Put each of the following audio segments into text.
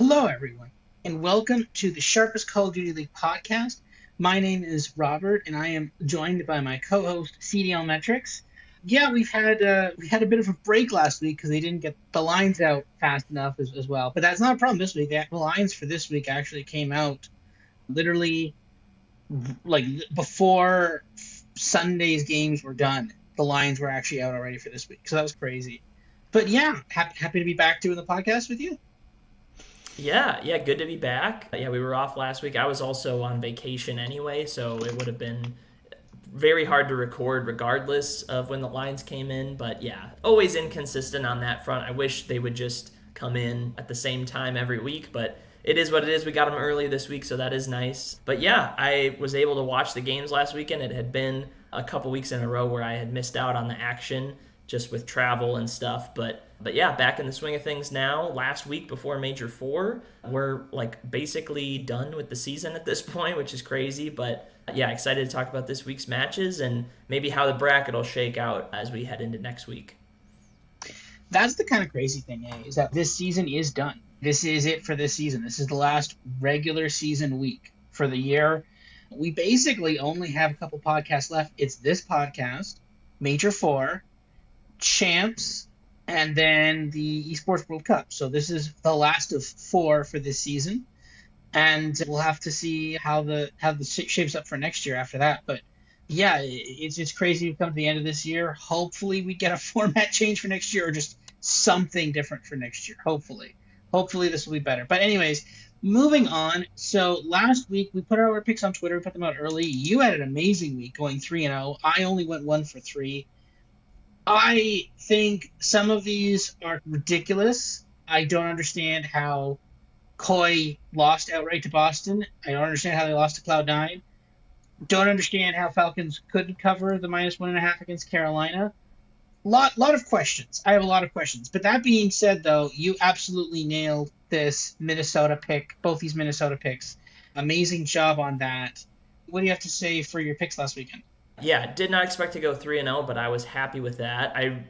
Hello, everyone, and welcome to the Sharpest Call of Duty League podcast. My name is Robert, and I am joined by my co-host CDLMetrics. Yeah, we had a bit of a break last week because they didn't get the lines out fast enough as well. But that's not a problem this week. The lines for this week actually came out literally like before Sunday's games were done. The lines were actually out already for this week, so that was crazy. But yeah, happy to be back doing the podcast with you. Yeah, good to be back. Yeah, we were off last week. I was also on vacation anyway, so it would have been very hard to record regardless of when the lines came in. But yeah, always inconsistent on that front. I wish they would just come in at the same time every week, but it is what it is. We got them early this week, so that is nice. But yeah, I was able to watch the games last weekend. It had been a couple weeks in a row where I had missed out on the action just with travel and stuff. But yeah, back in the swing of things now. Last week before Major 4, we're like basically done with the season at this point, which is crazy. But yeah, excited to talk about this week's matches and maybe how the bracket will shake out as we head into next week. That's the kind of crazy thing, is that this season is done. This is it for this season. This is the last regular season week for the year. We basically only have a couple podcasts left. It's this podcast, Major 4, Champs, and then the Esports World Cup. So this is the last of 4 for this season. And we'll have to see how the shapes up for next year after that. But yeah, it's crazy to come to the end of this year. Hopefully we get a format change for next year or just something different for next year. Hopefully this will be better. But anyways, moving on. So last week we put our picks on Twitter. We put them out early. You had an amazing week going 3-0. I only went 1 for 3. I think some of these are ridiculous. I don't understand how Koi lost outright to Boston. I don't understand how they lost to Cloud9. Don't understand how Falcons couldn't cover the -1.5 against Carolina. Lot of questions. I have a lot of questions. But that being said, though, you absolutely nailed this Minnesota pick, both these Minnesota picks. Amazing job on that. What do you have to say for your picks last weekend? Yeah, did not expect to go 3-0, but I was happy with that. I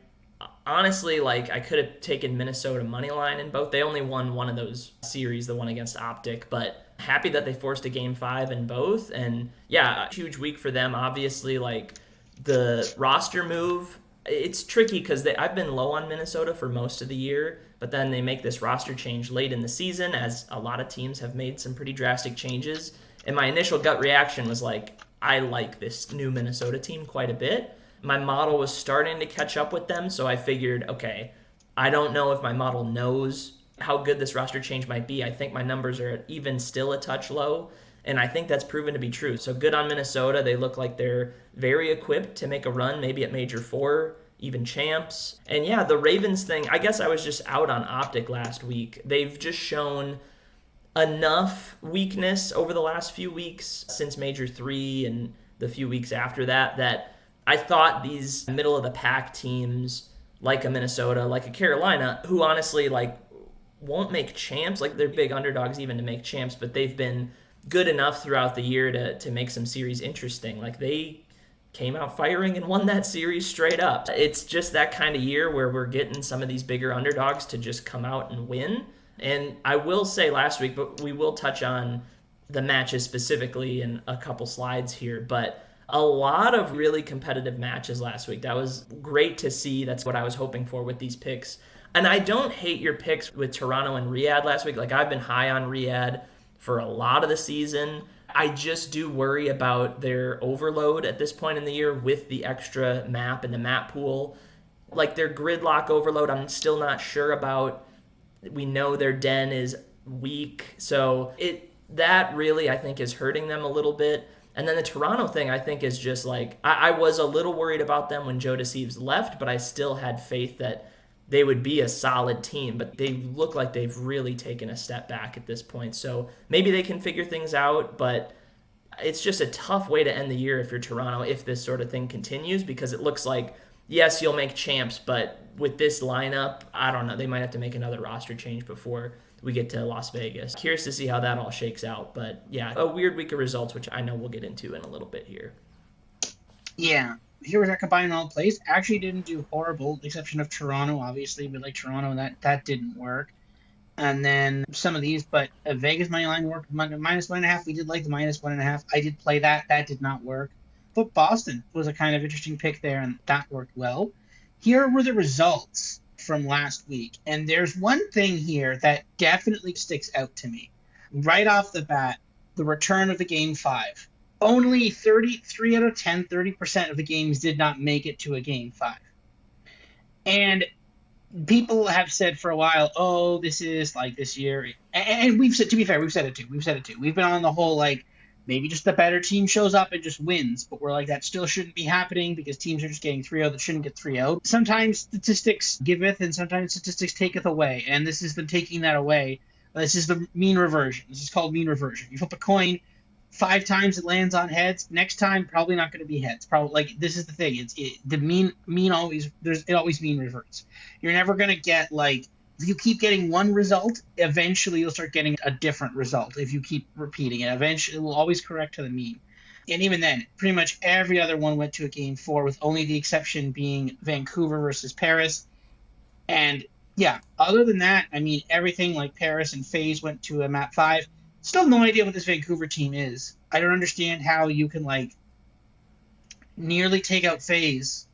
honestly, I could have taken Minnesota money line in both. They only won one of those series, the one against Optic, but happy that they forced a game 5 in both. And yeah, a huge week for them. Obviously, the roster move, it's tricky because I've been low on Minnesota for most of the year, but then they make this roster change late in the season, as a lot of teams have made some pretty drastic changes. And my initial gut reaction was I like this new Minnesota team quite a bit. My model was starting to catch up with them, so I figured, okay, I don't know if my model knows how good this roster change might be. I think my numbers are even still a touch low, and I think that's proven to be true. So good on Minnesota. They look like they're very equipped to make a run, maybe at Major 4, even champs. And yeah, the Ravens thing, I guess I was just out on Optic last week. They've just shown enough weakness over the last few weeks since Major 3 and the few weeks after that I thought these middle of the pack teams like a Minnesota, like a Carolina, who honestly won't make champs, they're big underdogs even to make champs, but they've been good enough throughout the year to make some series interesting. They came out firing and won that series straight up. It's just that kind of year where we're getting some of these bigger underdogs to just come out and win. And I will say last week, but we will touch on the matches specifically in a couple slides here, but a lot of really competitive matches last week. That was great to see. That's what I was hoping for with these picks. And I don't hate your picks with Toronto and Riyadh last week. I've been high on Riyadh for a lot of the season. I just do worry about their overload at this point in the year with the extra map and the map pool. Their gridlock overload, I'm still not sure about. We know their den is weak, so that really, I think, is hurting them a little bit. And then the Toronto thing, I think, is just I was a little worried about them when Joe Deceives left, but I still had faith that they would be a solid team. But they look like they've really taken a step back at this point. So maybe they can figure things out, but it's just a tough way to end the year if you're Toronto, if this sort of thing continues, because it looks like, yes, you'll make champs, but with this lineup, I don't know. They might have to make another roster change before we get to Las Vegas. Curious to see how that all shakes out. But yeah, a weird week of results, which I know we'll get into in a little bit here. Yeah. Here was our combined all plays. Actually didn't do horrible, with the exception of Toronto, obviously. We like Toronto, and that didn't work. And then some of these, but Vegas money line worked. Minus 1.5. We did like the minus 1.5. I did play that. That did not work. But Boston was a kind of interesting pick there, and that worked well. Here were the results from last week. And there's one thing here that definitely sticks out to me. Right off the bat, the return of the game 5. Only 33 out of 10, 30% of the games did not make it to a game 5. And people have said for a while, oh, this is like this year. And we've said, to be fair, we've said it too. We've been on the whole, like, maybe just the better team shows up and just wins. But we're like, that still shouldn't be happening because teams are just getting 3-0 that shouldn't get 3-0. Sometimes statistics giveth and sometimes statistics taketh away. And this is them taking that away. This is the mean reversion. This is called mean reversion. You flip a coin 5 times, it lands on heads. Next time, probably not going to be heads. Probably, like, this is the thing. The mean always, it always mean reverts. You're never going to get, like, if you keep getting one result, eventually you'll start getting a different result. If you keep repeating it, eventually it will always correct to the mean. And even then, pretty much every other one went to a game 4, with only the exception being Vancouver versus Paris. And yeah, other than that, I mean, everything like Paris and FaZe went to a map 5. Still no idea what this Vancouver team is. I don't understand how you can, like, nearly take out FaZe.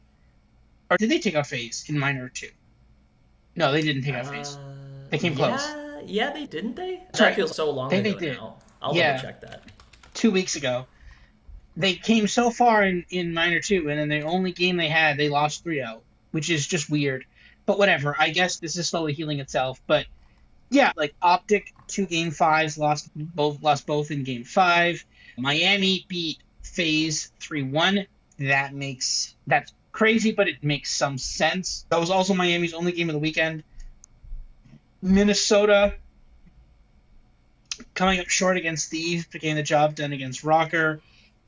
Or did they take out FaZe in Minor 2? No, they didn't take out FaZe. They came close. Yeah, they didn't they? That's That right. feels so long ago They did. now. I'll Yeah. double check that. 2 weeks ago. They came so far in Minor 2, and then the only game they had, they lost 3-0, which is just weird. But whatever. I guess this is slowly healing itself. But yeah, like Optic, 2 game 5s, lost both in game 5. Miami beat FaZe 3-1. That's crazy, but it makes some sense. That was also Miami's only game of the weekend. Minnesota coming up short against Thieves, but getting the job done against Rocker.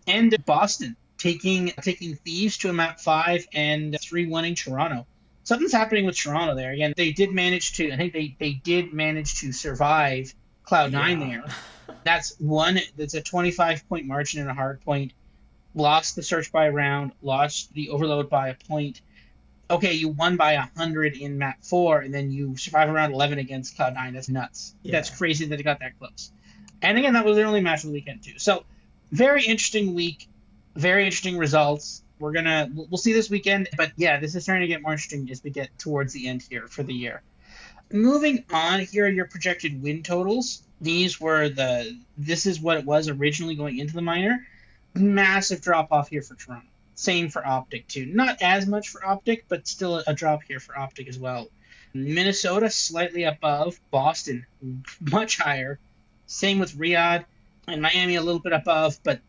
And Boston taking Thieves to a map 5 and 3-1ing Toronto. Something's happening with Toronto there. Again, they did manage to, I think they did manage to survive Cloud9 there. That's a 25-point margin and a hard point. Lost the search by a round, lost the overload by a point. Okay, you won by 100 in map 4, and then you survive around 11 against Cloud9. That's nuts. Yeah. That's crazy that it got that close. And again, that was their only match of the weekend too. So, very interesting week, very interesting results. We'll see this weekend, but yeah, this is starting to get more interesting as we get towards the end here for the year. Moving on, here are your projected win totals. This is what it was originally going into the minor. Massive drop off here for Toronto. Same for Optic too. Not as much for Optic, but still a drop here for Optic as well. Minnesota slightly above. Boston much higher. Same with Riyadh. And Miami a little bit above, but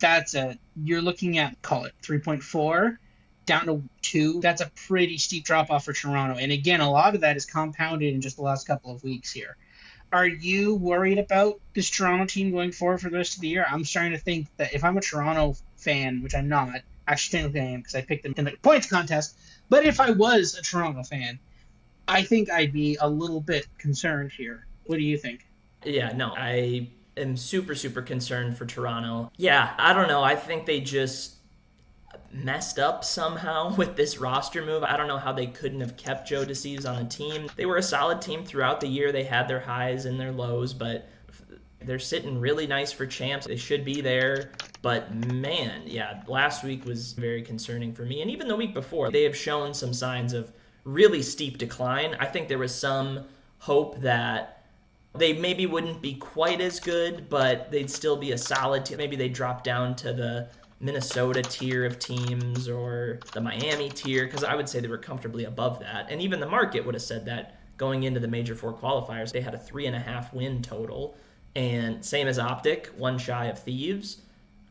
you're looking at, call it 3.4 down to 2. That's a pretty steep drop off for Toronto. And again, a lot of that is compounded in just the last couple of weeks here. Are you worried about this Toronto team going forward for the rest of the year? I'm starting to think that if I'm a Toronto fan, which I'm not, actually technically I am because I picked them in the points contest, but if I was a Toronto fan, I think I'd be a little bit concerned here. What do you think? Yeah, no, I am super, super concerned for Toronto. Yeah, I don't know. I think they just messed up somehow with this roster move. I don't know how they couldn't have kept Joe Deceives on the team. They were a solid team throughout the year. They had their highs and their lows, but they're sitting really nice for champs. They should be there. But man, yeah, last week was very concerning for me. And even the week before, they have shown some signs of really steep decline. I think there was some hope that they maybe wouldn't be quite as good, but they'd still be a solid team. Maybe they'd drop down to the Minnesota tier of teams or the Miami tier, because I would say they were comfortably above that. And even the market would have said that going into the Major 4 qualifiers. They had a 3.5 win total. And same as Optic, 1 shy of Thieves,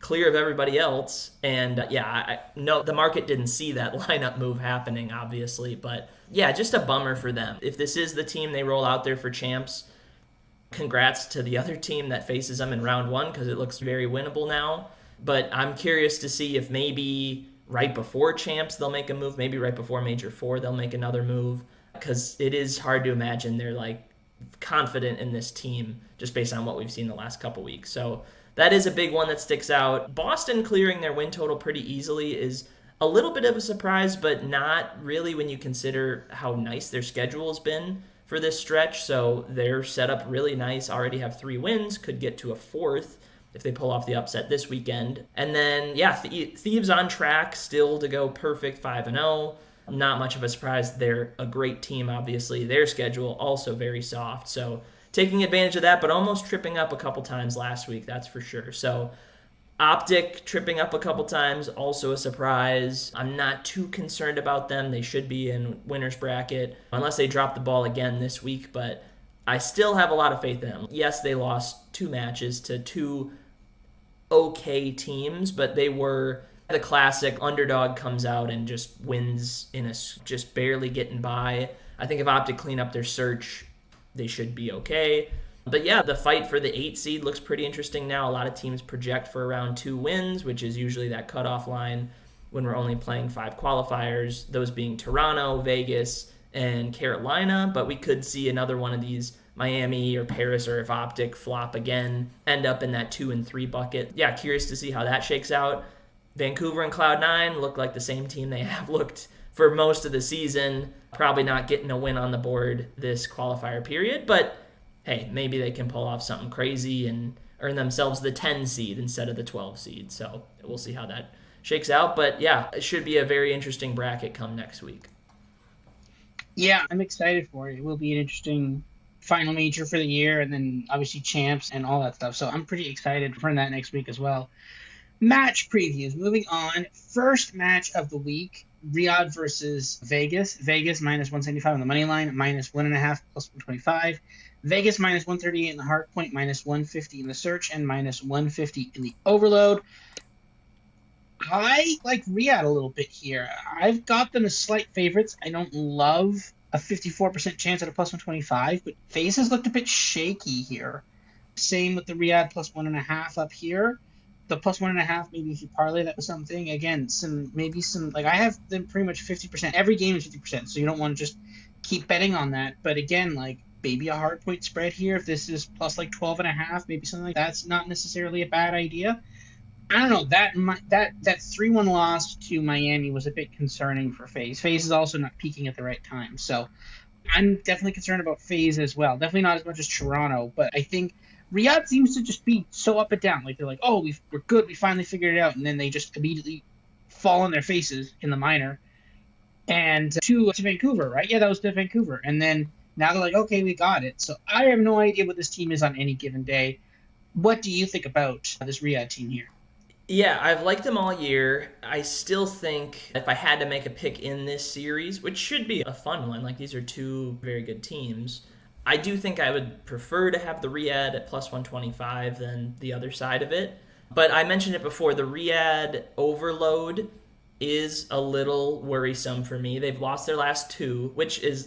clear of everybody else. And I know the market didn't see that lineup move happening, obviously. But yeah, just a bummer for them. If this is the team they roll out there for champs, congrats to the other team that faces them in round 1, because it looks very winnable now. But I'm curious to see if maybe right before champs they'll make a move, maybe right before Major 4 they'll make another move, because it is hard to imagine they're like confident in this team just based on what we've seen the last couple weeks. So that is a big one that sticks out. Boston clearing their win total pretty easily is a little bit of a surprise, but not really when you consider how nice their schedule has been for this stretch, so they're set up really nice. Already have 3 wins, could get to a 4th if they pull off the upset this weekend. And then, yeah, Thieves on track still to go perfect 5-0. Not much of a surprise. They're a great team, obviously. Their schedule also very soft. So taking advantage of that, but almost tripping up a couple times last week, that's for sure. So Optic tripping up a couple times, also a surprise. I'm not too concerned about them. They should be in winner's bracket, unless they drop the ball again this week, but I still have a lot of faith in them. Yes, they lost 2 matches to 2 okay teams, but they were the classic underdog comes out and just wins just barely getting by. I think if Optic clean up their search, they should be okay. But yeah, the fight for the 8 seed looks pretty interesting now. A lot of teams project for around 2 wins, which is usually that cutoff line when we're only playing 5 qualifiers, those being Toronto, Vegas, and Carolina. But we could see another one of these, Miami or Paris, or if Optic flop again, end up in that 2 and 3 bucket. Yeah, curious to see how that shakes out. Vancouver and Cloud9 look like the same team they have looked for most of the season. Probably not getting a win on the board this qualifier period, but hey, maybe they can pull off something crazy and earn themselves the 10 seed instead of the 12 seed. So we'll see how that shakes out. But yeah, it should be a very interesting bracket come next week. Yeah, I'm excited for it. It will be an interesting final major for the year, and then obviously champs and all that stuff. So I'm pretty excited for that next week as well. Match previews. Moving on. First match of the week, Riyadh versus Vegas. Vegas minus 175 on the money line, minus 1.5 plus 125. Vegas minus 138 in the hard point, minus 150 in the search, and minus 150 in the overload. I like Riyadh a little bit here. I've got them as slight favorites. I don't love a 54% chance at a plus 125, but Vegas has looked a bit shaky here. Same with the Riyadh plus 1.5 up here. The plus 1.5, maybe if you parlay that with something, again, I have them pretty much 50%. Every game is 50%, so you don't want to just keep betting on that. But again, like maybe a hard point spread here. If this is plus like 12.5, maybe something like that's not necessarily a bad idea. I don't know, that 3-1 loss to Miami was a bit concerning for FaZe. FaZe is also not peaking at the right time, so I'm definitely concerned about FaZe as well. Definitely not as much as Toronto, but I think Riyadh seems to just be so up and down. Like they're like, oh, we're good, we finally figured it out, and then they just immediately fall on their faces in the minor. And to Vancouver, right? Yeah, that was to Vancouver. And then now they're like, okay, we got it. So I have no idea what this team is on any given day. What do you think about this Riyadh team here? Yeah, I've liked them all year. I still think if I had to make a pick in this series, which should be a fun one, like these are 2 very good teams, I do think I would prefer to have the Riyadh at plus 125 than the other side of it. But I mentioned it before, the Riyadh overload is a little worrisome for me. They've lost their last 2,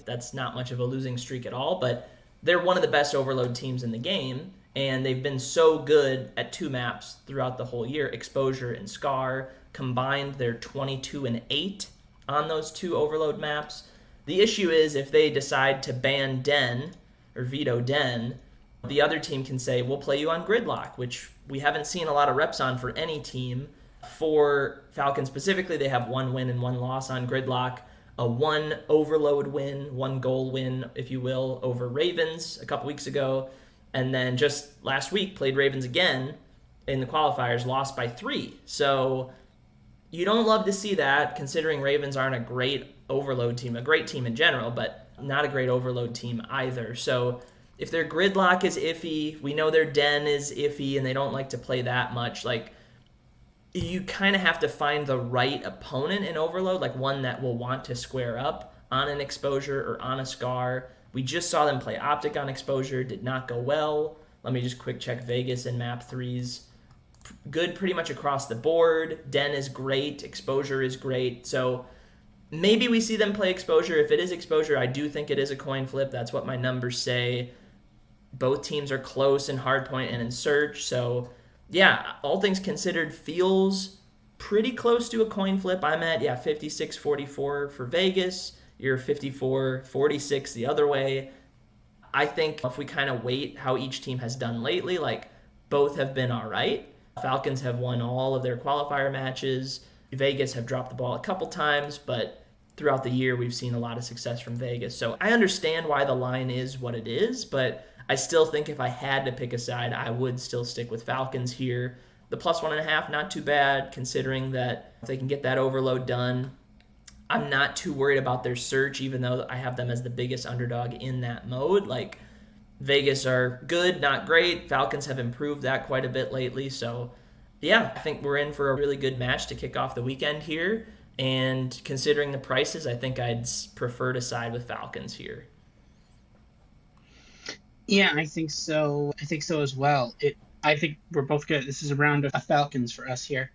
that's not much of a losing streak at all, but they're one of the best overload teams in the game, and they've been so good at 2 maps throughout the whole year. Exposure and Scar combined, they're 22-8 on those 2 overload maps. The issue is if they decide to ban Den or veto Den, the other team can say, we'll play you on Gridlock, which we haven't seen a lot of reps on for any team. For Falcons specifically, they have 1 win and 1 loss on Gridlock, a 1 overload win, 1 goal win, if you will, over Ravens a couple weeks ago. And then just last week played Ravens again in the qualifiers, lost by 3. So you don't love to see that, considering Ravens aren't a great overload team, a great team in general, but not a great overload team either. So if their Gridlock is iffy, we know their Den is iffy, and they don't like to play that much, like you kind of have to find the right opponent in overload, like one that will want to square up on an Exposure or on a Scar. We just saw them play Optic on Exposure, did not go well. Let me just quick check Vegas and map 3s. Good pretty much across the board. Den is great, Exposure is great. So maybe we see them play Exposure. If it is Exposure, I do think it is a coin flip. That's what my numbers say. Both teams are close in hardpoint and in search. So yeah, all things considered, feels pretty close to a coin flip. I'm at 56-44 for Vegas. You're 54-46 the other way. I think if we kind of weight how each team has done lately, like both have been all right. Falcons have won all of their qualifier matches. Vegas have dropped the ball a couple times, but throughout the year we've seen a lot of success from Vegas. So I understand why the line is what it is, but I still think if I had to pick a side, I would still stick with Falcons here. The plus 1.5, not too bad, considering that if they can get that overload done. I'm not too worried about their search, even though I have them as the biggest underdog in that mode. Like, Vegas are good, not great. Falcons have improved that quite a bit lately. So, yeah, I think we're in for a really good match to kick off the weekend here. And considering the prices, I think I'd prefer to side with Falcons here. Yeah, I think so. I think so as well. I think we're both good. This is a round of Falcons for us here.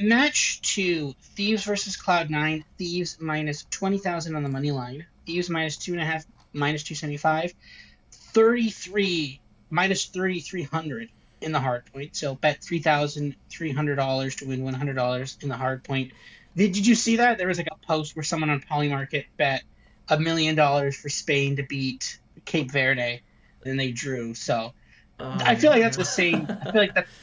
Match 2, Thieves versus Cloud9. Thieves minus 20,000 on the money line. Thieves minus 2.5, minus 275. 33, minus 3,300 in the hard point. So bet $3,300 to win $100 in the hard point. Did you see that? There was like a post where someone on Polymarket bet $1 million for Spain to beat Cape Verde, and they drew. So I feel like that's the same. I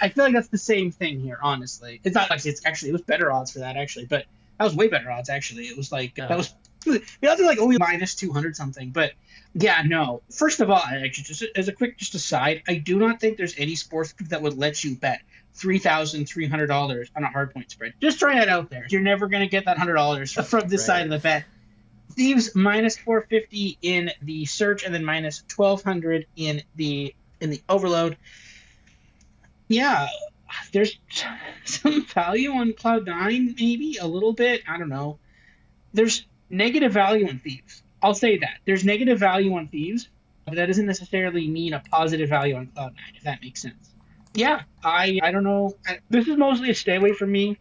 feel like that's the same thing here. Honestly, it's not like it was better odds for that actually, but that was way better odds actually. It was like that was the odds are like only minus 200 something. But yeah, no. First of all, actually, just as a quick aside, I do not think there's any sportsbook that would let you bet $3,300 on a hard point spread. Just try that out there. You're never gonna get that $100 from this side of the bet. Thieves minus 450 in the search, and then minus 1,200 in the overload. Yeah, there's some value on Cloud9, maybe a little bit. I don't know. There's negative value on Thieves. I'll say that. There's negative value on Thieves, but that doesn't necessarily mean a positive value on Cloud9, if that makes sense. Yeah, I don't know. This is mostly a stay away from me.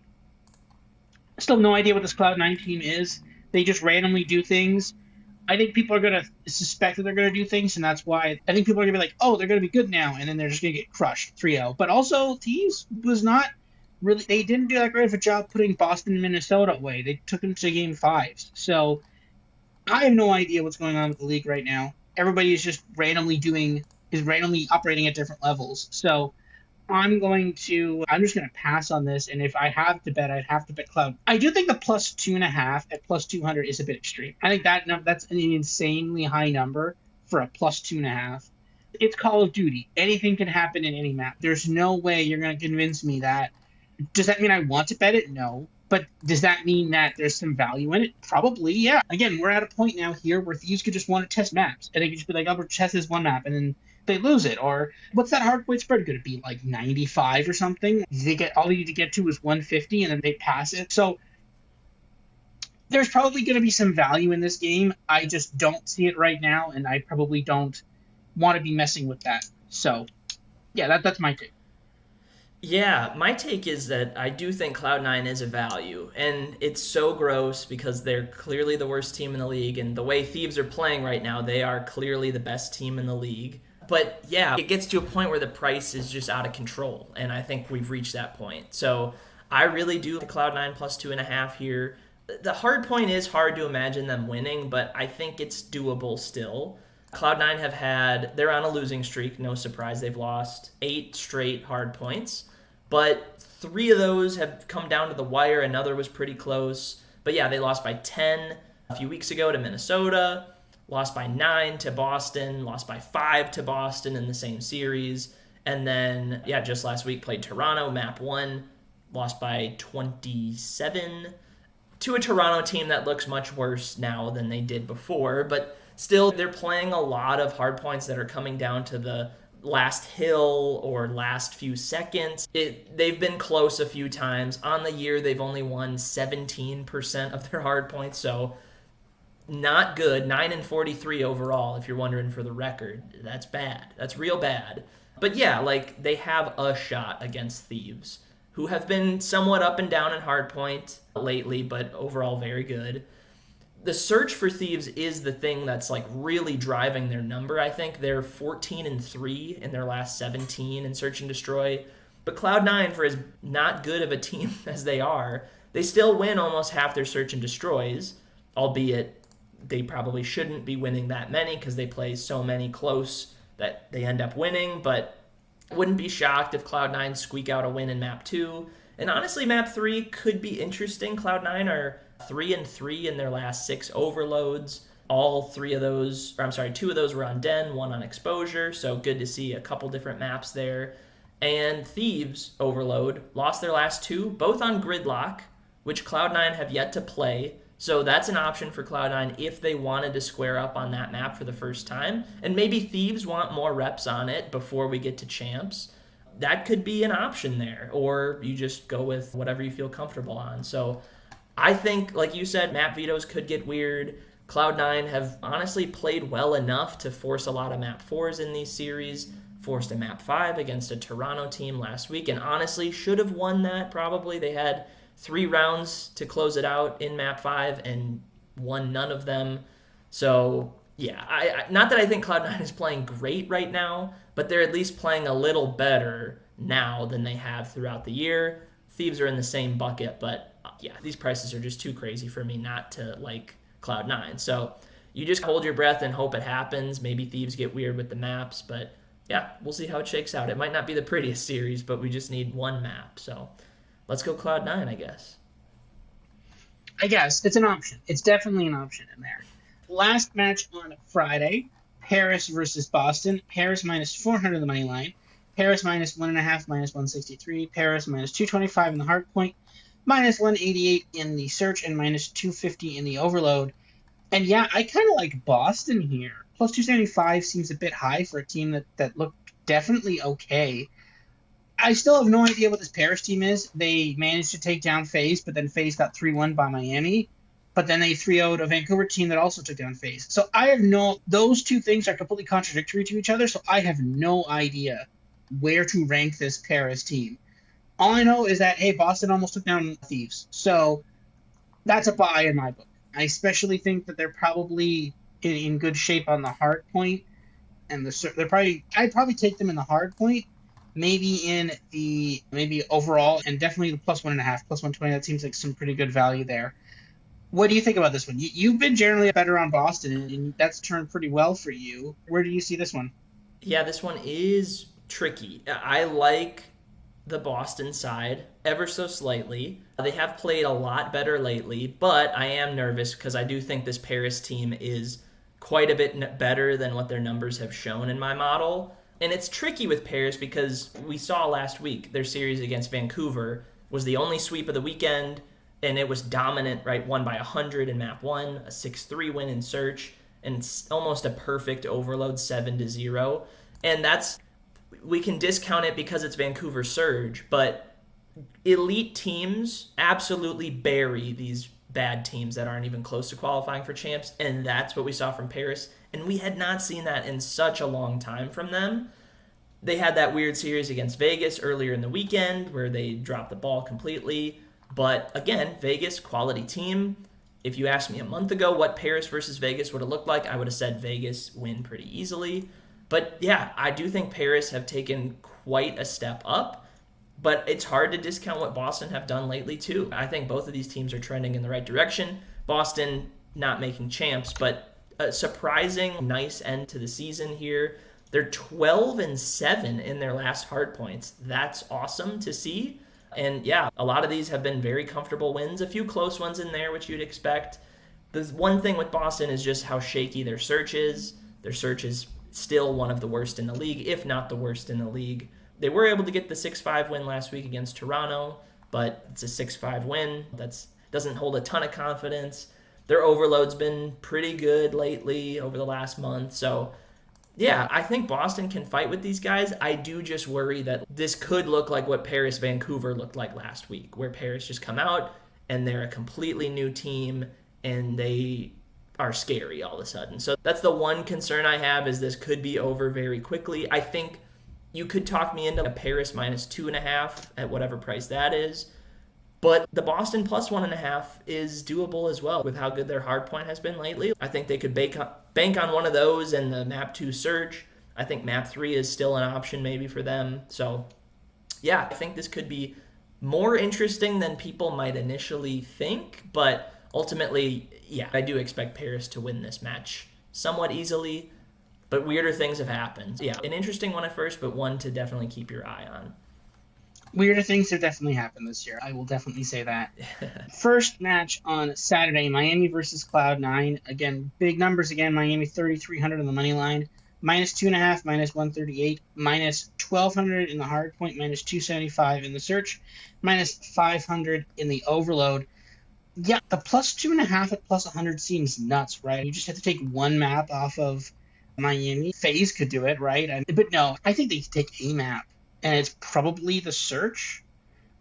Still no idea what this Cloud9 team is. They just randomly do things. I think people are going to suspect that they're going to do things, and that's why I think people are going to be like, oh, they're going to be good now, and then they're just going to get crushed 3-0. But also, Thieves was not really – they didn't do that great of a job putting Boston and Minnesota away. They took them to Game 5s. So I have no idea what's going on with the league right now. Everybody is just randomly operating at different levels. So I'm just going to pass on this, and if I have to bet, I'd have to bet Cloud. I do think the plus 2.5 at plus 200 is a bit extreme. I think that's an insanely high number for a plus 2.5. It's Call of Duty. Anything can happen in any map. There's no way you're going to convince me that. Does that mean I want to bet it? No. But does that mean that there's some value in it? Probably, yeah. Again, we're at a point now here where Thieves could just want to test maps, and they could just be like, "Oh, we'll test this one map," and then they lose it. Or what's that hard point spread going to be, like 95 or something? All you need to get to is 150, and then they pass it. So there's probably going to be some value in this game. I just don't see it right now, and I probably don't want to be messing with that. So yeah, that's my take. Yeah, my take is that I do think Cloud9 is a value, and it's so gross because they're clearly the worst team in the league, and the way Thieves are playing right now, they are clearly the best team in the league. But yeah, it gets to a point where the price is just out of control, and I think we've reached that point. So I really do like Cloud9 plus 2.5 here. The hard point is hard to imagine them winning, but I think it's doable still. Cloud9 they're on a losing streak, no surprise. They've lost 8 straight hard points, but 3 of those have come down to the wire. Another was pretty close. But yeah, they lost by 10 a few weeks ago to Minnesota, lost by 9 to Boston, lost by 5 to Boston in the same series. And then, yeah, just last week played Toronto, map 1, lost by 27 to a Toronto team that looks much worse now than they did before. But still, they're playing a lot of hard points that are coming down to the last hill or last few seconds. They've been close a few times. On the year, they've only won 17% of their hard points, so not good. 9-43 overall, if you're wondering for the record. That's bad. That's real bad. But yeah, like, they have a shot against Thieves, who have been somewhat up and down in hardpoint lately, but overall very good. The search for Thieves is the thing that's like really driving their number. I think they're 14-3 in their last 17 in search and destroy. But Cloud9, for as not good of a team as they are, they still win almost half their search and destroys, albeit they probably shouldn't be winning that many because they play so many close that they end up winning. But wouldn't be shocked if Cloud9 squeak out a win in map 2. And honestly, map 3 could be interesting. Cloud9 are 3-3 in their last 6 overloads. All 3 of those, or I'm sorry, 2 of those were on Den, 1 on exposure. So good to see a couple different maps there. And Thieves Overload lost their last 2, both on Gridlock, which Cloud9 have yet to play. So that's an option for Cloud9 if they wanted to square up on that map for the first time. And maybe Thieves want more reps on it before we get to Champs. That could be an option there. Or you just go with whatever you feel comfortable on. So I think, like you said, map vetoes could get weird. Cloud9 have honestly played well enough to force a lot of map 4s in these series. Forced a map 5 against a Toronto team last week, and honestly should have won that probably. They had 3 rounds to close it out in map 5 and won none of them. So yeah, I not that I think Cloud9 is playing great right now, but they're at least playing a little better now than they have throughout the year. Thieves are in the same bucket, but yeah, these prices are just too crazy for me not to like Cloud9. So you just hold your breath and hope it happens. Maybe Thieves get weird with the maps, but yeah, we'll see how it shakes out. It might not be the prettiest series, but we just need one map. So let's go Cloud9, I guess. I guess it's an option. It's definitely an option in there. Last match on Friday, Paris versus Boston. Paris minus 400 on the money line. Paris minus 1.5, minus 163. Paris minus 225 in the hard point. Minus 188 in the search and minus 250 in the overload. And yeah, I kind of like Boston here. Plus 275 seems a bit high for a team that looked definitely okay. I still have no idea what this Paris team is. They managed to take down FaZe, but then FaZe got 3-1 by Miami. But then they 3-0'd a Vancouver team that also took down FaZe. So I have those two things are completely contradictory to each other, so I have no idea where to rank this Paris team. All I know is that, hey, Boston almost took down Thieves. So that's a buy in my book. I especially think that they're probably in good shape on the hard point, and I'd probably take them in the hard point, maybe overall, and definitely the plus 1.5, plus 120. That seems like some pretty good value there. What do you think about this one? You've been generally better on Boston, and that's turned pretty well for you. Where do you see this one? Yeah, this one is tricky. I like the Boston side ever so slightly. They have played a lot better lately, but I am nervous because I do think this Paris team is quite a bit better than what their numbers have shown in my model. And it's tricky with Paris because we saw last week their series against Vancouver was the only sweep of the weekend, and it was dominant, right? Won by 100 in map 1, a 6-3 win in search, and it's almost a perfect overload 7-0. And we can discount it because it's Vancouver Surge, but elite teams absolutely bury these bad teams that aren't even close to qualifying for champs, and that's what we saw from Paris, and we had not seen that in such a long time from them. They had that weird series against Vegas earlier in the weekend where they dropped the ball completely, but again, Vegas, quality team. If you asked me a month ago what Paris versus Vegas would have looked like, I would have said Vegas win pretty easily. But yeah, I do think Paris have taken quite a step up. But it's hard to discount what Boston have done lately, too. I think both of these teams are trending in the right direction. Boston not making champs, but a surprising nice end to the season here. They're 12-7 in their last hard points. That's awesome to see. And yeah, a lot of these have been very comfortable wins. A few close ones in there, which you'd expect. The one thing with Boston is just how shaky their search is. Their search is still one of the worst in the league, if not the worst in the league. They were able to get the 6-5 win last week against Toronto, but it's a 6-5 win. That doesn't hold a ton of confidence. Their overload's been pretty good lately over the last month. So, yeah, I think Boston can fight with these guys. I do just worry that this could look like what Paris-Vancouver looked like last week, where Paris just come out and they're a completely new team and they are scary all of a sudden. So that's the one concern I have, is this could be over very quickly. I think you could talk me into a Paris minus 2.5 at whatever price that is. But the Boston plus 1.5 is doable as well with how good their hard point has been lately. I think they could bank on one of those and the map 2 search. I think map 3 is still an option maybe for them. So yeah, I think this could be more interesting than people might initially think. But ultimately, yeah, I do expect Paris to win this match somewhat easily. But weirder things have happened. Yeah, an interesting one at first, but one to definitely keep your eye on. Weirder things have definitely happened this year. I will definitely say that. First match on Saturday, Miami versus Cloud9. Again, big numbers again. Miami 3,300 on the money line, -2.5, -138, -1,200 in the hard point, -275 in the search, -500 in the overload. Yeah, the +2.5 at +100 seems nuts, right? You just have to take one map off of Miami. FaZe could do it, right? But no, I think they take a map, and it's probably the search.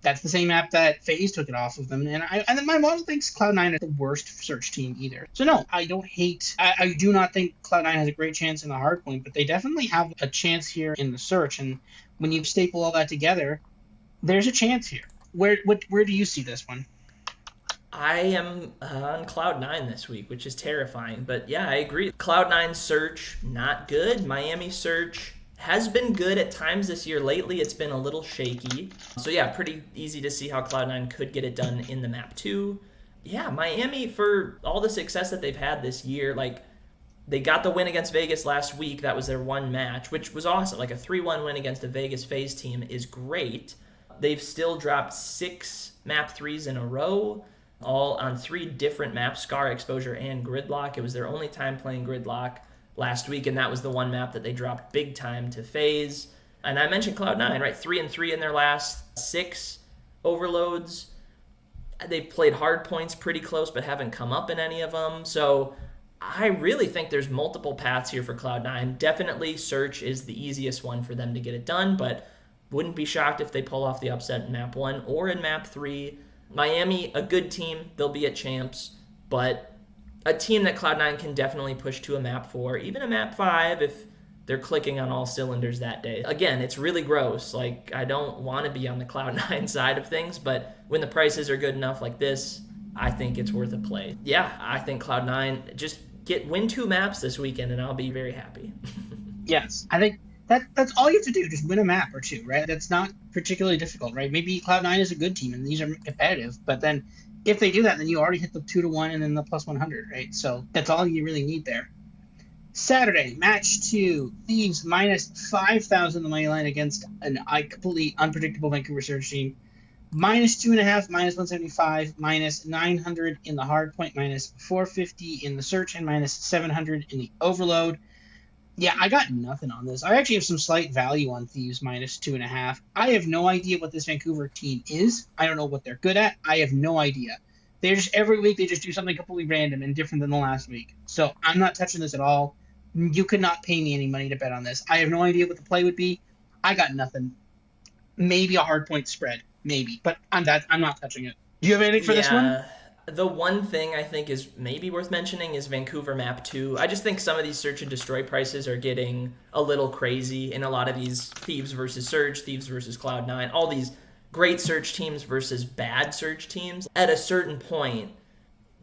That's the same map that FaZe took it off of them. And then my model thinks Cloud9 is the worst search team either. So no, I don't hate. I do not think Cloud9 has a great chance in the hard point, but they definitely have a chance here in the search. And when you staple all that together, there's a chance here. Where do you see this one? I am on Cloud9 this week, which is terrifying. But yeah, I agree. Cloud9 search, not good. Miami search has been good at times this year. Lately, it's been a little shaky. So yeah, pretty easy to see how Cloud9 could get it done in the map too. Yeah, Miami, for all the success that they've had this year, like, they got the win against Vegas last week. That was their one match, which was awesome. Like, a 3-1 win against a Vegas FaZe team is great. They've still dropped 6 map 3s in a row, all on 3 different maps, Scar, Exposure, and Gridlock. It was their only time playing Gridlock last week, and that was the one map that they dropped big time to FaZe. And I mentioned Cloud9, right? 3-3 in their last 6 overloads. They've played hard points pretty close, but haven't come up in any of them. So I really think there's multiple paths here for Cloud9. Definitely search is the easiest one for them to get it done, but wouldn't be shocked if they pull off the upset in map 1 or in map 3. Miami, a good team. They'll be at champs, but a team that Cloud9 can definitely push to a map 4, even a map 5 if they're clicking on all cylinders that day. Again, it's really gross. Like, I don't want to be on the Cloud9 side of things, but when the prices are good enough like this, I think it's worth a play. Yeah, I think Cloud9, just win 2 maps this weekend and I'll be very happy. Yes, I think that's all you have to do. Just win a map or 2, right? That's not particularly difficult, right? Maybe Cloud9 is a good team and these are competitive, but then if they do that, then you already hit the 2-1 and then the +100, right? So that's all you really need there. Saturday, match 2, Thieves -5,000 on the money line against an completely unpredictable Vancouver Surge team. -2.5, -175, -900 in the hard point, -450 in the search, and -700 in the overload. Yeah, I got nothing on this. I actually have some slight value on Thieves -2.5. I have no idea what this Vancouver team is. I don't know what they're good at. I have no idea. They're just, every week they just do something completely random and different than the last week. So I'm not touching this at all. You could not pay me any money to bet on this. I have no idea what the play would be. I got nothing. Maybe a hard point spread, maybe, but I'm not touching it. Do you have anything for this one? The one thing I think is maybe worth mentioning is Vancouver map 2. I just think some of these search and destroy prices are getting a little crazy in a lot of these Thieves versus Surge, Thieves versus Cloud9, all these great search teams versus bad search teams. At a certain point,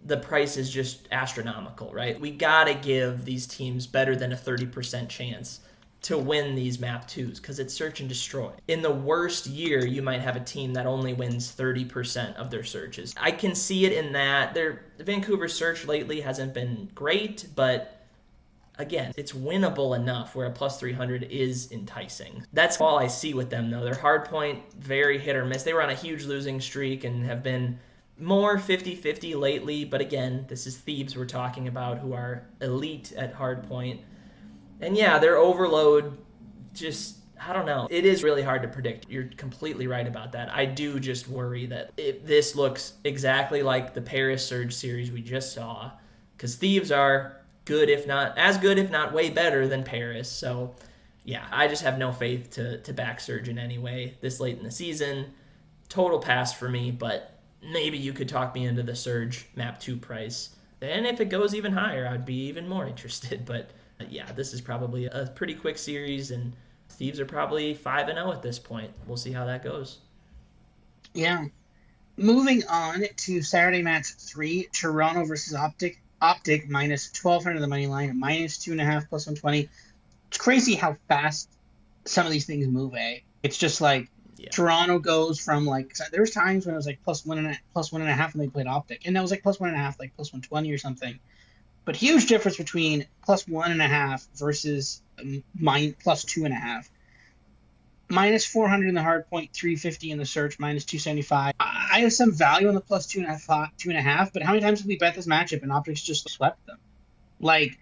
the price is just astronomical, right? We gotta give these teams better than a 30% chance to win these map 2s because it's search and destroy. In the worst year, you might have a team that only wins 30% of their searches. I can see it in that. The Vancouver search lately hasn't been great, but again, it's winnable enough where a +300 is enticing. That's all I see with them, though. Their hard point, very hit or miss. They were on a huge losing streak and have been more 50-50 lately, but again, this is Thieves we're talking about who are elite at hard point. And yeah, their overload, just, I don't know. It is really hard to predict. You're completely right about that. I do just worry that if this looks exactly like the Paris Surge series we just saw, because Thieves are good, if not way better than Paris. So yeah, I just have no faith to back Surge in any way this late in the season. Total pass for me, but maybe you could talk me into the Surge map 2 price. And if it goes even higher, I'd be even more interested, but yeah, this is probably a pretty quick series, and Thieves are probably 5-0 at this point. We'll see how that goes. Yeah. Moving on to Saturday match 3, Toronto versus Optic. Optic -1,200 on the money line, -2.5, +120. It's crazy how fast some of these things move, eh? It's just like Toronto goes from like, there's times when it was like +1.5 when they played Optic, and that was like +1.5, like +120 or something. But huge difference between +1.5 versus +2.5. minus 400 in the hard point, 350 in the search, minus 275. I have some value on the plus 2.5, but how many times have we bet this matchup and optics just swept them? Like,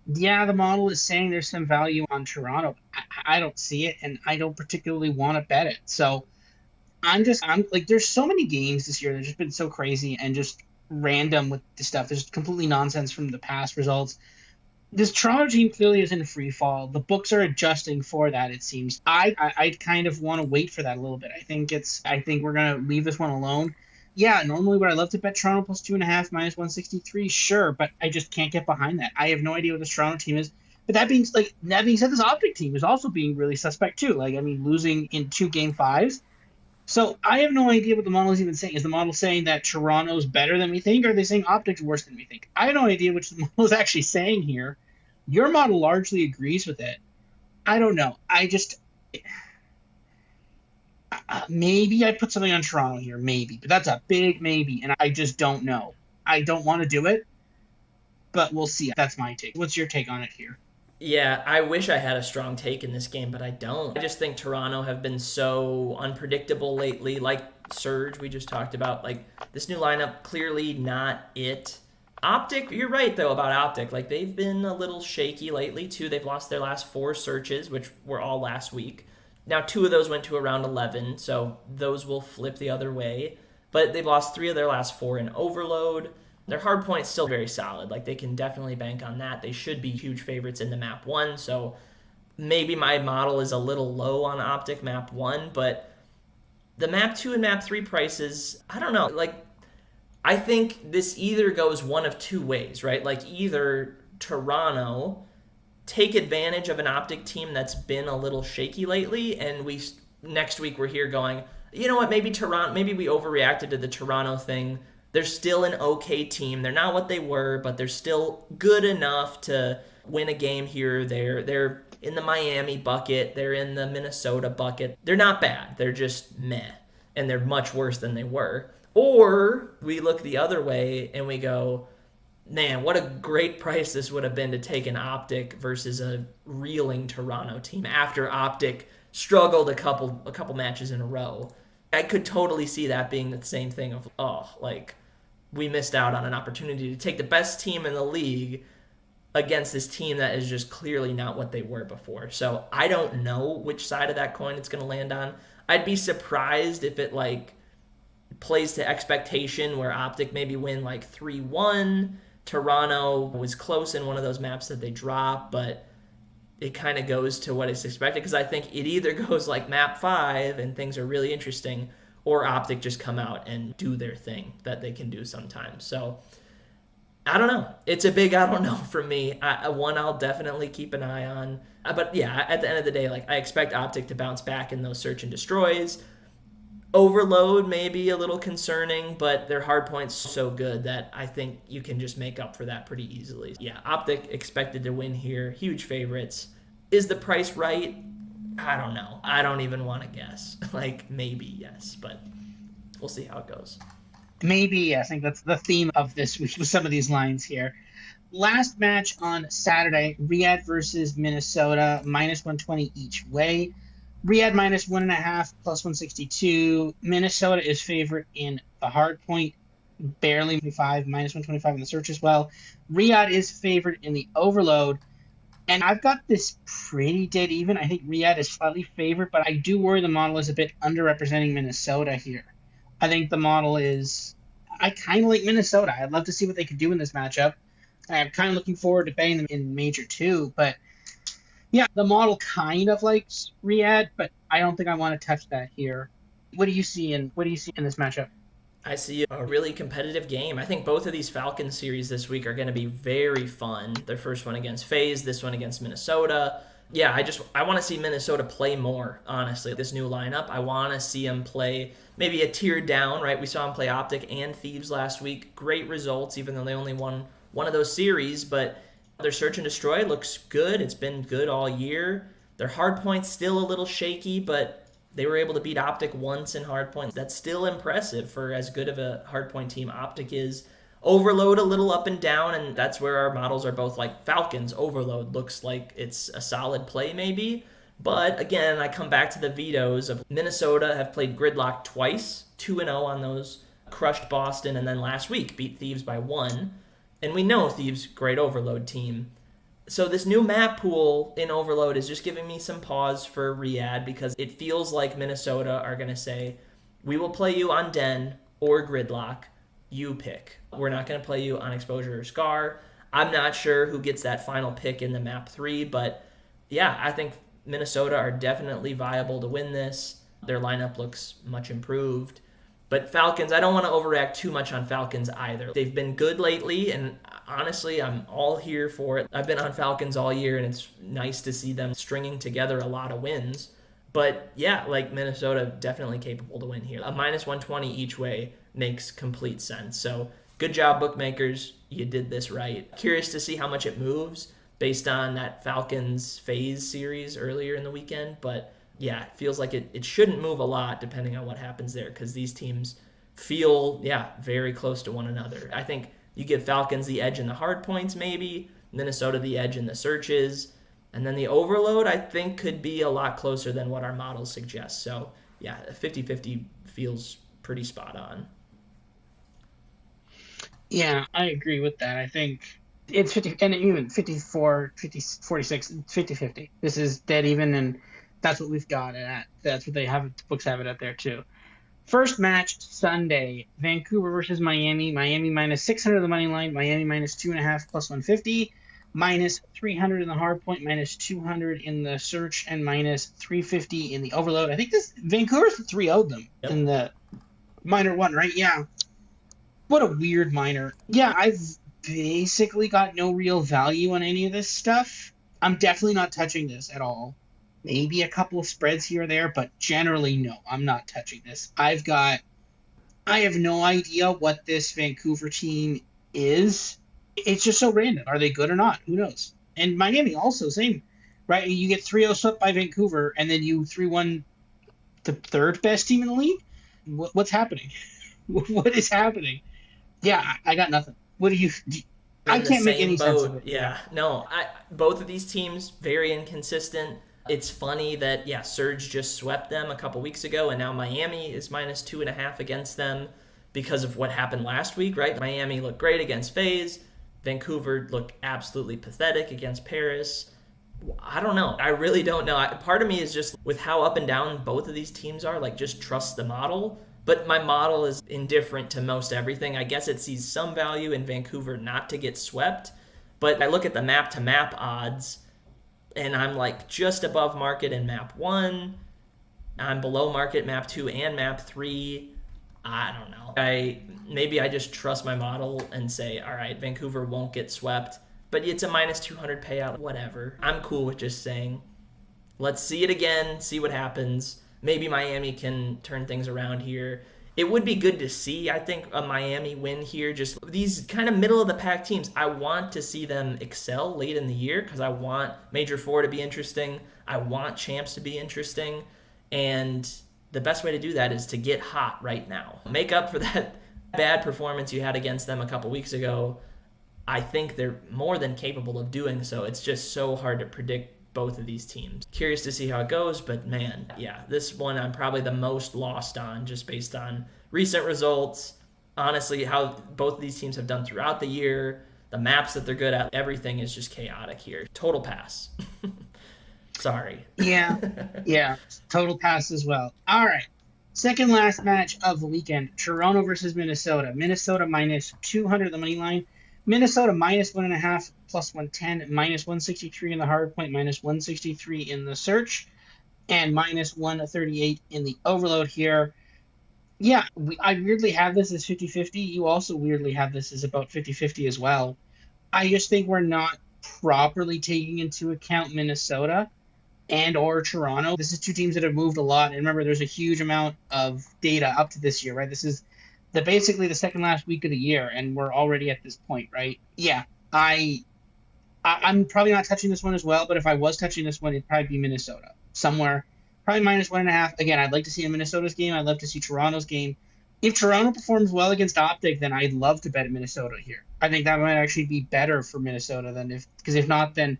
yeah, the model is saying there's some value on Toronto. I don't see it, and I don't particularly want to bet it. So I'm like, there's so many games this year that have just been so crazy and just random with the stuff. There's completely nonsense from the past results. This Toronto team clearly is in free fall. The books are adjusting for that. It seems. I kind of want to wait for that a little bit. I think we're gonna leave this one alone. Yeah, normally would I love to bet Toronto plus 2.5 minus 163? Sure, but I just can't get behind that. I have no idea what this Toronto team is. But that being said, this Optic team is also being really suspect too. Like, I mean, losing in 2 game 5s. So I have no idea what the model is even saying. Is the model saying that Toronto's better than we think, or are they saying Optic's worse than we think? I have no idea which the model is actually saying here. Your model largely agrees with it. I don't know. Maybe I put something on Toronto here, maybe, but that's a big maybe, and I just don't know. I don't want to do it, but we'll see. That's my take. What's your take on it here? Yeah, I wish I had a strong take in this game, but I don't. I just think Toronto have been so unpredictable lately. Like Surge, we just talked about. Like, this new lineup, clearly not it. Optic, you're right, though, about Optic. Like, they've been a little shaky lately, too. They've lost their last 4 searches, which were all last week. Now, 2 of those went to around 11, so those will flip the other way. But they've lost 3 of their last 4 in overload. Their hard point's still very solid. Like, they can definitely bank on that. They should be huge favorites in the map 1, so maybe my model is a little low on Optic map 1, but the map 2 and map 3 prices, I don't know. Like, I think this either goes one of 2 ways, right? Like, either Toronto take advantage of an Optic team that's been a little shaky lately, and next week we're here going, you know what, maybe we overreacted to the Toronto thing. They're still an okay team. They're not what they were, but they're still good enough to win a game here or there. They're in the Miami bucket. They're in the Minnesota bucket. They're not bad. They're just meh. And they're much worse than they were. Or we look the other way and we go, man, what a great price this would have been to take an Optic versus a reeling Toronto team after Optic struggled a couple matches in a row. I could totally see that being the same thing of, we missed out on an opportunity to take the best team in the league against this team that is just clearly not what they were before. So I don't know which side of that coin it's going to land on. I'd be surprised if it plays to expectation where Optic maybe win 3-1. Toronto was close in one of those maps that they dropped, but it kind of goes to what is expected, because I think it either goes like map 5 and things are really interesting, or Optic just come out and do their thing that they can do sometimes. So I don't know. It's a big I don't know for me. One I'll definitely keep an eye on. But yeah, at the end of the day, I expect Optic to bounce back in those search and destroys. Overload may be a little concerning, but their hard point's so good that I think you can just make up for that pretty easily. Yeah, Optic expected to win here. Huge favorites. Is the price right? I don't know. I don't even want to guess. Maybe yes, but we'll see how it goes. Maybe yes. I think that's the theme of this week with some of these lines here. Last match on Saturday, Riyadh versus Minnesota, minus 120 each way. Riyadh minus 1.5, plus 162. Minnesota is favorite in the hard point, barely 25, minus 125 in the search as well. Riyadh is favored in the overload. And I've got this pretty dead even. I think Riyadh is slightly favored, but I do worry the model is a bit underrepresenting Minnesota here. I think the model is... I kind of like Minnesota. I'd love to see what they could do in this matchup. I'm kind of looking forward to betting them in Major 2, but yeah, the model kind of likes Riyadh, but I don't think I want to touch that here. What do you see in this matchup? I see a really competitive game. I think both of these Falcons series this week are going to be very fun. Their first one against FaZe, this one against Minnesota. Yeah, I want to see Minnesota play more, honestly. This new lineup, I want to see them play maybe a tier down, right? We saw them play Optic and Thieves last week. Great results, even though they only won one of those series, but their search and destroy looks good. It's been good all year. Their hard point's still a little shaky, but they were able to beat Optic once in hardpoint. That's still impressive for as good of a hardpoint team Optic is. Overload a little up and down, and that's where our models are both like Falcons. Overload looks like it's a solid play maybe. But again, I come back to the vetoes of Minnesota have played gridlock twice, 2-0 on those, crushed Boston, and then last week beat Thieves by 1. And we know Thieves, great overload team. So this new map pool in Overload is just giving me some pause for Riyadh because it feels like Minnesota are going to say, we will play you on Den or Gridlock. You pick. We're not going to play you on Exposure or Scar. I'm not sure who gets that final pick in the map 3, but yeah, I think Minnesota are definitely viable to win this. Their lineup looks much improved. But Falcons, I don't want to overreact too much on Falcons either. They've been good lately, and honestly, I'm all here for it. I've been on Falcons all year, and it's nice to see them stringing together a lot of wins. But yeah, like Minnesota, definitely capable to win here. A minus 120 each way makes complete sense. So good job, bookmakers. You did this right. Curious to see how much it moves based on that Falcons phase series earlier in the weekend. But yeah, it feels like it shouldn't move a lot depending on what happens there because these teams feel, very close to one another. I think you give Falcons the edge in the hard points maybe, Minnesota the edge in the searches, and then the overload I think could be a lot closer than what our models suggest. So yeah, 50-50 feels pretty spot on. Yeah, I agree with that. I think it's 50, and even 54, 50, 46, 50-50. This is dead even, and that's what we've got it at. That's what they have. The books have it up there too. First match Sunday: Vancouver versus Miami. Miami minus 600 on the money line. Miami minus 2.5 plus 150. Minus 300 in the hard point. Minus 200 in the search, and minus 350 in the overload. I think this Vancouver's 3-0'd them in the minor one, right? Yeah. What a weird minor. Yeah, I've basically got no real value on any of this stuff. I'm definitely not touching this at all. Maybe a couple of spreads here or there, but generally, no, I'm not touching this. I have no idea what this Vancouver team is. It's just so random. Are they good or not? Who knows? And Miami also, same, right? You get 3-0 swept by Vancouver, and then you 3-1 the third best team in the league? What's happening? What is happening? Yeah, I got nothing. What do you... I can't make any sense of it. Yeah, no, both of these teams, very inconsistent. It's funny that, Surge just swept them a couple weeks ago, and now Miami is minus 2.5 against them because of what happened last week, right? Miami looked great against FaZe. Vancouver looked absolutely pathetic against Paris. I don't know. I really don't know. Part of me is just, with how up and down both of these teams are, like, just trust the model. But my model is indifferent to most everything. I guess it sees some value in Vancouver not to get swept. But I look at the map-to-map odds, and I'm like just above market in map 1. I'm below market map 2 and map 3. I don't know. Maybe I just trust my model and say, all right, Vancouver won't get swept. But it's a minus 200 payout, whatever. I'm cool with just saying, let's see it again, see what happens. Maybe Miami can turn things around here. It would be good to see, I think, a Miami win here. Just these kind of middle-of-the-pack teams, I want to see them excel late in the year because I want Major 4 to be interesting. I want Champs to be interesting. And the best way to do that is to get hot right now. Make up for that bad performance you had against them a couple weeks ago. I think they're more than capable of doing so. It's just so hard to predict both of these teams. Curious to see how it goes, but man, this one I'm probably the most lost on just based on recent results. Honestly, how both of these teams have done throughout the year, the maps that they're good at, everything is just chaotic here. Total pass. Sorry. Yeah, total pass as well. All right. Second last match of the weekend, Toronto versus Minnesota. Minnesota minus 200 the money line. Minnesota minus 1.5 plus 110, minus 163 in the hard point, minus 163 in the search, and minus 138 in the overload here. Yeah, I weirdly have this as 50-50. You also weirdly have this as about 50-50 as well. I just think we're not properly taking into account Minnesota and or Toronto. This is two teams that have moved a lot. And remember, there's a huge amount of data up to this year, right? This is basically the second last week of the year, and we're already at this point, right? Yeah, I'm probably not touching this one as well, but if I was touching this one, it'd probably be Minnesota. Somewhere, probably minus 1.5. Again, I'd like to see a Minnesota's game. I'd love to see Toronto's game. If Toronto performs well against Optic, then I'd love to bet Minnesota here. I think that might actually be better for Minnesota because if not, then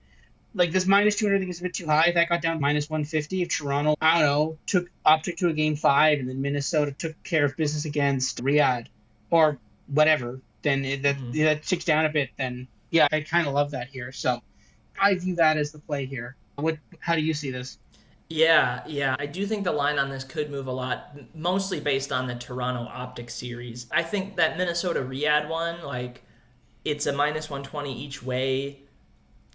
Like this minus 200, I think is a bit too high. That got down to minus 150. If Toronto, I don't know, took Optic to a game five, and then Minnesota took care of business against Riyadh or whatever, then Mm-hmm. that ticks down a bit. Then yeah, I kind of love that here. So I view that as the play here. How do you see this? Yeah. I do think the line on this could move a lot, mostly based on the Toronto Optic series. I think that Minnesota Riyadh one, like, it's a minus 120 each way.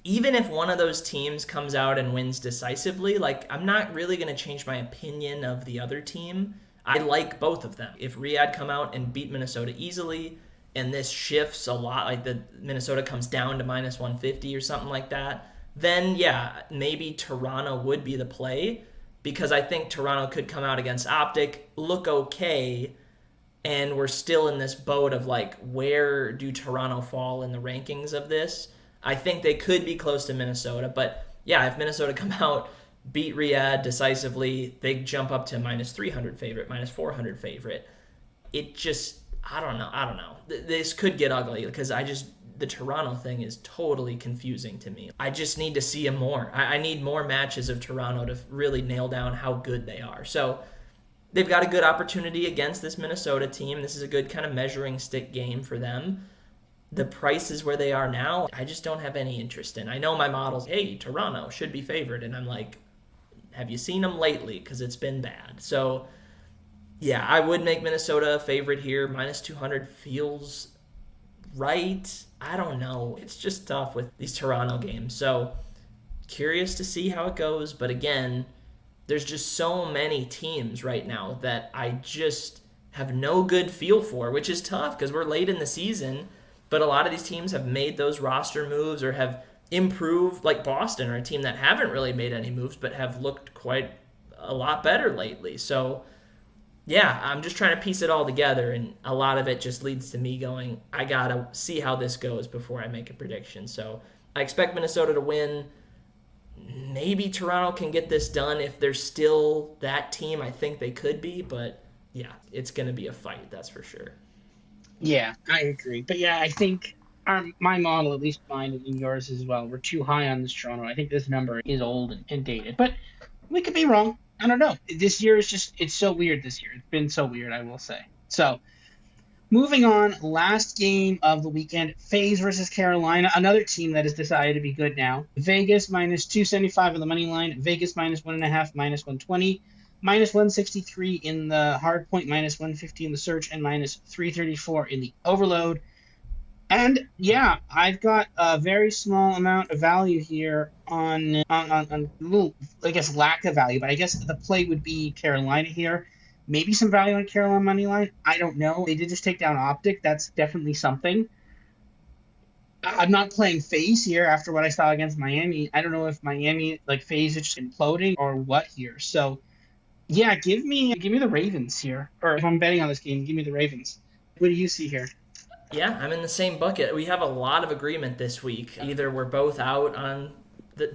Even if one of those teams comes out and wins decisively, like, I'm not really going to change my opinion of the other team. I like both of them. If Riyadh come out and beat Minnesota easily, and this shifts a lot, like the Minnesota comes down to minus 150 or something like that, then yeah, maybe Toronto would be the play because I think Toronto could come out against Optic, look okay, and we're still in this boat of like, where do Toronto fall in the rankings of this? I think they could be close to Minnesota, but yeah, if Minnesota come out, beat Riyadh decisively, they jump up to minus 300 favorite, minus 400 favorite. It just, I don't know. This could get ugly because the Toronto thing is totally confusing to me. I just need to see them more. I need more matches of Toronto to really nail down how good they are. So they've got a good opportunity against this Minnesota team. This is a good kind of measuring stick game for them. The prices where they are now, I just don't have any interest in. I know my models, hey, Toronto should be favored. And I'm like, have you seen them lately? Because it's been bad. So, yeah, I would make Minnesota a favorite here. Minus 200 feels right. I don't know. It's just tough with these Toronto games. So, curious to see how it goes. But again, there's just so many teams right now that I just have no good feel for, which is tough because we're late in the season. But a lot of these teams have made those roster moves or have improved, like Boston, or a team that haven't really made any moves but have looked quite a lot better lately. So, yeah, I'm just trying to piece it all together, and a lot of it just leads to me going, I gotta see how this goes before I make a prediction. So, I expect Minnesota to win. Maybe Toronto can get this done if they're still that team. I think they could be, but yeah, it's going to be a fight, that's for sure. Yeah, I agree. But yeah, I think my model, at least mine and yours as well, we're too high on this Toronto. I think this number is old and dated, but we could be wrong. I don't know. This year is it's so weird this year. It's been so weird, I will say. So moving on, last game of the weekend, FaZe versus Carolina, another team that has decided to be good now. Vegas minus 275 on the money line, Vegas minus 1.5, minus 120, minus 163 in the hard point, minus 150 in the search, and minus 334 in the overload. And yeah, I've got a very small amount of value here on little, I guess, lack of value, but I guess the play would be Carolina here. Maybe some value on Carolina money line. I don't know. They did just take down Optic. That's definitely something. I'm not playing FaZe here after what I saw against Miami. I don't know if Miami like FaZe is just imploding or what here. So yeah, give me the Ravens here. Or if I'm betting on this game, give me the Ravens. What do you see here? Yeah, I'm in the same bucket. We have a lot of agreement this week. Either we're both out on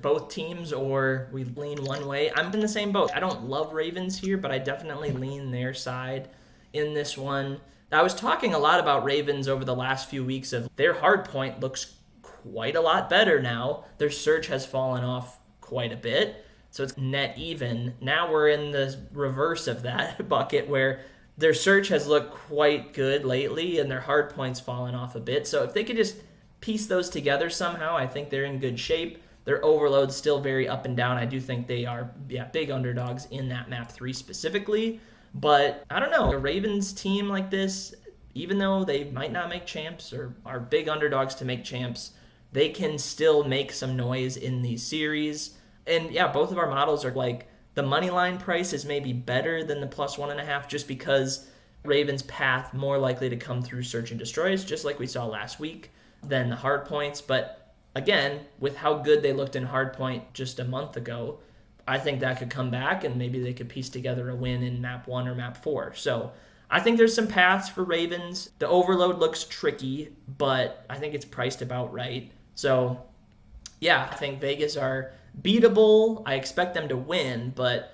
both teams or we lean one way. I'm in the same boat. I don't love Ravens here, but I definitely lean their side in this one. I was talking a lot about Ravens over the last few weeks of their hard point looks quite a lot better now. Their search has fallen off quite a bit. So it's net even. Now we're in the reverse of that bucket where their search has looked quite good lately and their hard points fallen off a bit. So if they could just piece those together somehow, I think they're in good shape. Their overload's still very up and down. I do think they are big underdogs in that map 3 specifically. But I don't know, a Ravens team like this, even though they might not make champs or are big underdogs to make champs, they can still make some noise in these series. And yeah, both of our models are like the money line price is maybe better than the plus 1.5 just because Ravens' path more likely to come through search and destroys, just like we saw last week, than the hard points. But again, with how good they looked in hardpoint just a month ago, I think that could come back and maybe they could piece together a win in map 1 or map 4. So I think there's some paths for Ravens. The overload looks tricky, but I think it's priced about right. So yeah, I think Vegas are beatable. I expect them to win, but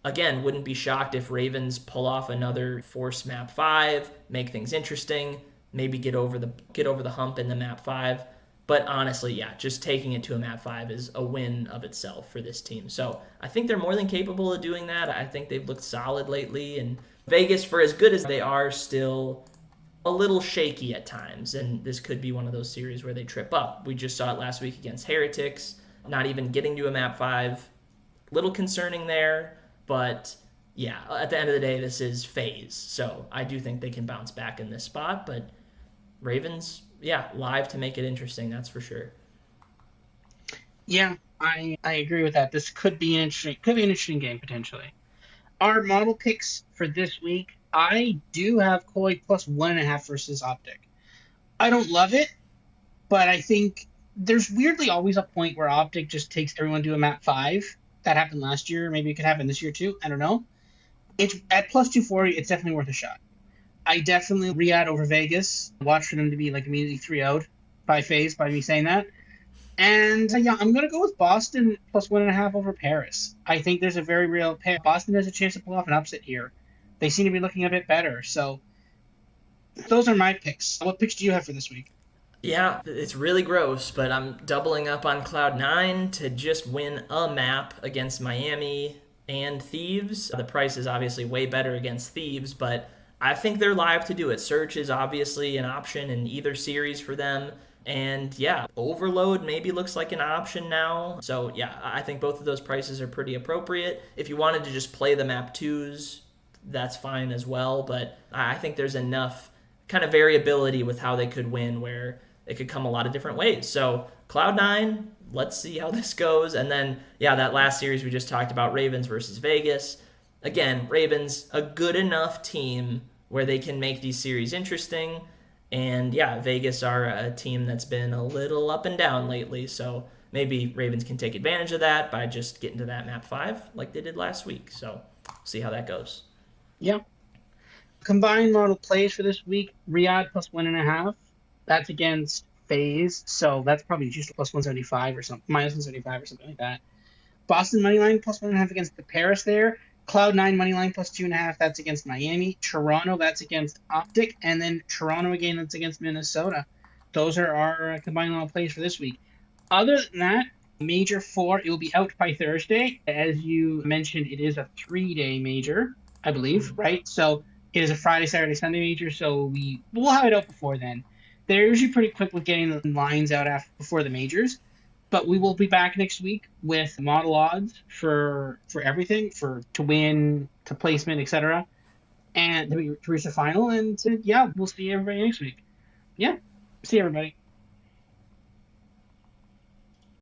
again, wouldn't be shocked if Ravens pull off another force map 5, make things interesting, maybe get over the hump in the map 5. But honestly, yeah, just taking it to a map 5 is a win of itself for this team. So I think they're more than capable of doing that. I think they've looked solid lately. And Vegas, for as good as they are, still a little shaky at times. And this could be one of those series where they trip up. We just saw it last week against Heretics, not even getting to a map 5. Little concerning there, but yeah, at the end of the day, this is phase. So I do think they can bounce back in this spot, but Ravens, yeah, live to make it interesting, that's for sure. Yeah, I agree with that. This could be an interesting game potentially. Our model picks for this week, I do have Koi plus 1.5 versus Optic. I don't love it, but I think there's weirdly always a point where Optic just takes everyone to a map 5. That happened last year. Maybe it could happen this year too. I don't know. It's at plus 240. It's definitely worth a shot. I definitely Riyadh over Vegas. Watch for them to be like immediately 3-0'd by phase by me saying that. And yeah, I'm gonna go with Boston plus 1.5 over Paris. I think there's a very real Boston has a chance to pull off an upset here. They seem to be looking a bit better. So those are my picks. What picks do you have for this week? Yeah, it's really gross, but I'm doubling up on Cloud9 to just win a map against Miami and Thieves. The price is obviously way better against Thieves, but I think they're live to do it. Search is obviously an option in either series for them. And yeah, Overload maybe looks like an option now. So yeah, I think both of those prices are pretty appropriate. If you wanted to just play the map 2s, that's fine as well. But I think there's enough kind of variability with how they could win where it could come a lot of different ways. So Cloud9, let's see how this goes. And then, yeah, that last series we just talked about, Ravens versus Vegas. Again, Ravens, a good enough team where they can make these series interesting. And yeah, Vegas are a team that's been a little up and down lately. So maybe Ravens can take advantage of that by just getting to that map 5 like they did last week. So see how that goes. Yeah. Combined model plays for this week, Riyadh plus 1.5. That's against phase. So that's probably just plus 175 or something, minus 175 or something like that. Boston moneyline plus 1.5 against the Paris there. Cloud9 moneyline plus 2.5. That's against Miami. Toronto, that's against Optic. And then Toronto again, that's against Minnesota. Those are our combined model plays for this week. Other than that, Major 4, it will be out by Thursday. As you mentioned, it is a 3-day major, I believe, right? So it is a Friday, Saturday, Sunday major, so we'll have it out before then. They're usually pretty quick with getting the lines out before the majors. But we will be back next week with model odds for everything, to win, to placement, etc. And to reach the final. And yeah, we'll see everybody next week. Yeah, see everybody.